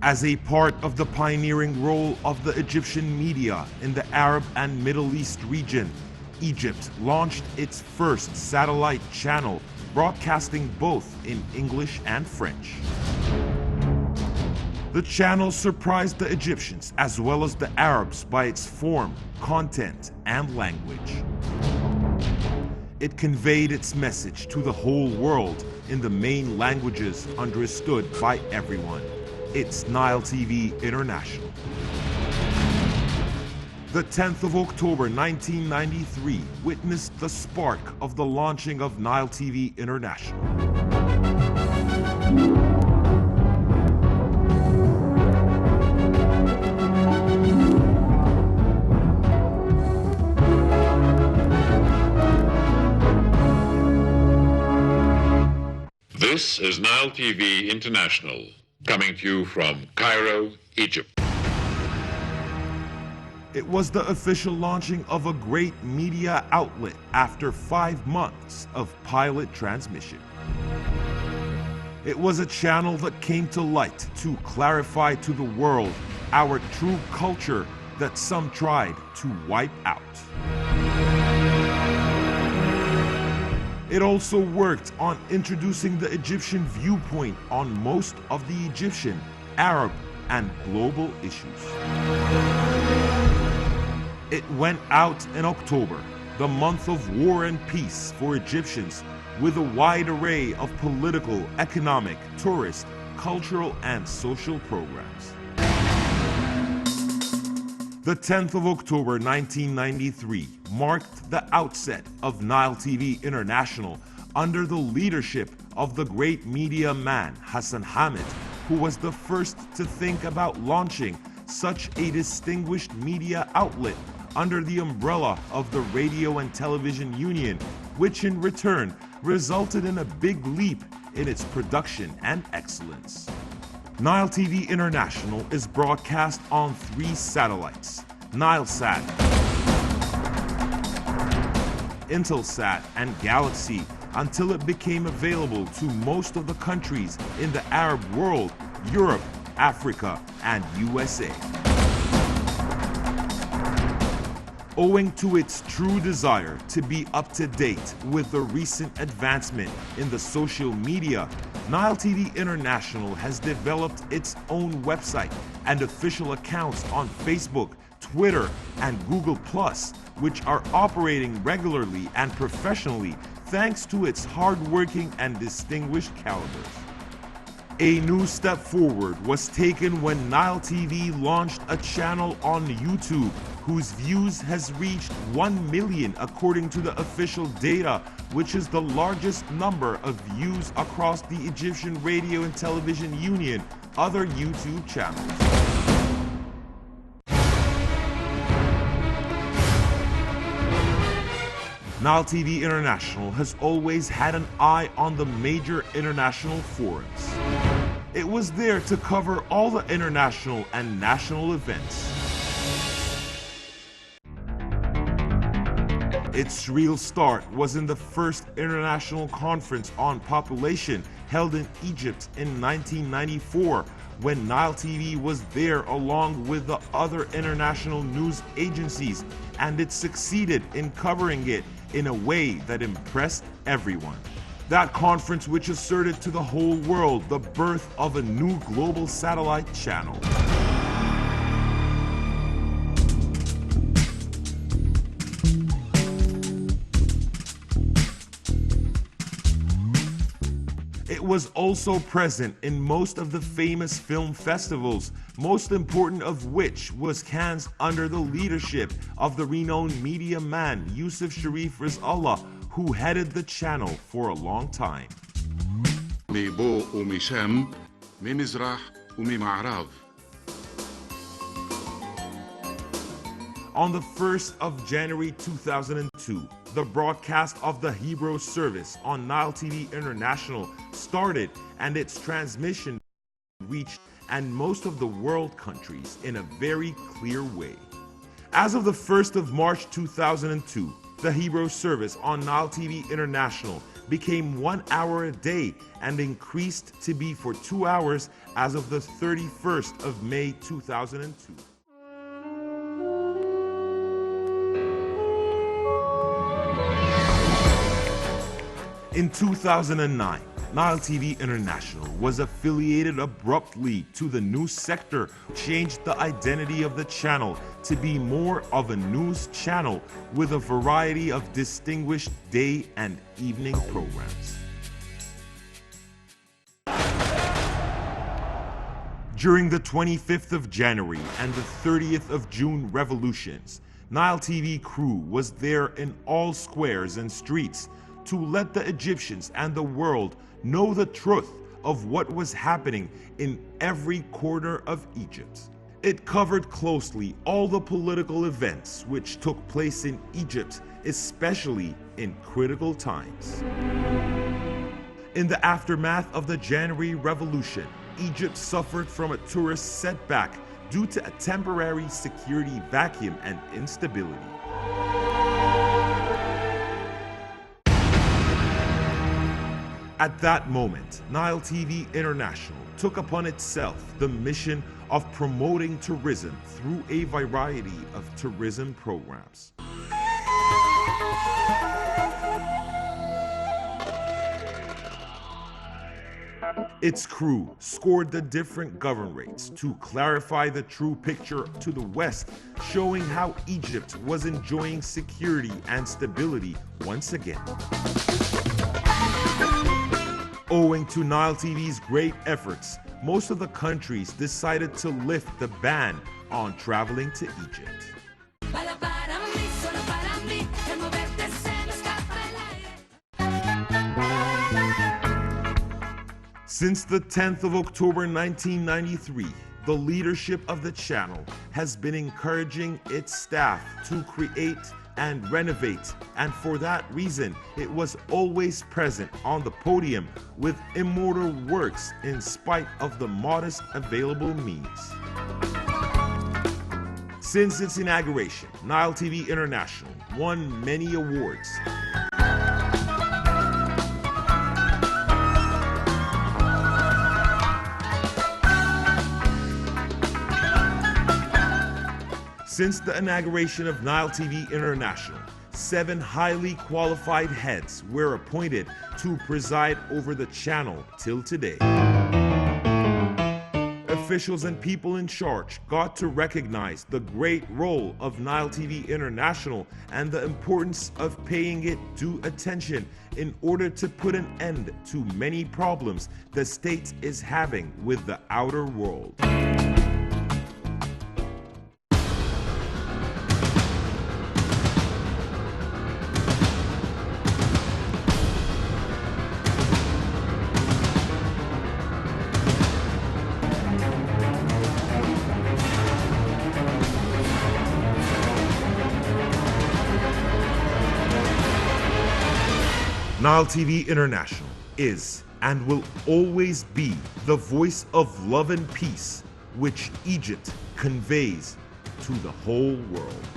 As a part of the pioneering role of the Egyptian media in the Arab and Middle East region, Egypt launched its first satellite channel, broadcasting both in English and French. The channel surprised the Egyptians as well as the Arabs by its form, content, and language. It conveyed its message to the whole world in the main languages understood by everyone. It's Nile TV International. The 10th of October 1993 witnessed the spark of the launching of Nile TV International. This is Nile TV International, coming to you from Cairo, Egypt. It was the official launching of a great media outlet after 5 months of pilot transmission. It was a channel that came to light to clarify to the world our true culture that some tried to wipe out. It also worked on introducing the Egyptian viewpoint on most of the Egyptian, Arab, and global issues. It went out in October, the month of war and peace for Egyptians, with a wide array of political, economic, tourist, cultural, and social programs. The 10th of October 1993 marked the outset of Nile TV International under the leadership of the great media man Hassan Hamid, who was the first to think about launching such a distinguished media outlet under the umbrella of the Radio and Television Union, which in return resulted in a big leap in its production and excellence. Nile TV International is broadcast on 3 satellites: Nilesat, Intelsat, and Galaxy, until it became available to most of the countries in the Arab world, Europe, Africa, and USA. Owing to its true desire to be up to date with the recent advancement in the social media, Nile TV International has developed its own website and official accounts on Facebook, Twitter, and Google+, which are operating regularly and professionally thanks to its hardworking and distinguished calibers. A new step forward was taken when Nile TV launched a channel on YouTube whose views has reached 1 million according to the official data, which is the largest number of views across the Egyptian Radio and Television Union, other YouTube channels. Nile TV International has always had an eye on the major international forums. It was there to cover all the international and national events. Its real start was in the first international conference on population held in Egypt in 1994, when Nile TV was there along with the other international news agencies, and it succeeded in covering it in a way that impressed everyone. That conference which asserted to the whole world the birth of a new global satellite channel. It was also present in most of the famous film festivals, most important of which was Cannes under the leadership of the renowned media man Yusuf Sharif Rizallah, who headed the channel for a long time. On the 1st of January 2002, the broadcast of the Hebrew service on Nile TV International started, and its transmission reached and most of the world countries in a very clear way. As of the 1st of March 2002, the Hebrew service on Nile TV International became 1 hour a day and increased to be for 2 hours as of the 31st of May 2002. In 2009, Nile TV International was affiliated abruptly to the news sector, changed the identity of the channel to be more of a news channel with a variety of distinguished day and evening programs. During the 25th of January and the 30th of June revolutions, Nile TV crew was there in all squares and streets to let the Egyptians and the world know the truth of what was happening in every corner of Egypt. It covered closely all the political events which took place in Egypt, especially in critical times. In the aftermath of the January Revolution, Egypt suffered from a tourist setback due to a temporary security vacuum and instability. At that moment, Nile TV International took upon itself the mission of promoting tourism through a variety of tourism programs. Its crew scored the different govern rates to clarify the true picture to the West, showing how Egypt was enjoying security and stability once again. Owing to Nile TV's great efforts, most of the countries decided to lift the ban on traveling to Egypt. Since the 10th of October 1993, the leadership of the channel has been encouraging its staff to create and renovate, and for that reason it was always present on the podium with immortal works in spite of the modest available means. Since its inauguration, Nile TV International won many awards. Since the inauguration of Nile TV International, 7 highly qualified heads were appointed to preside over the channel till today. Officials and people in charge got to recognize the great role of Nile TV International and the importance of paying it due attention in order to put an end to many problems the state is having with the outer world. Nile TV International is and will always be the voice of love and peace which Egypt conveys to the whole world.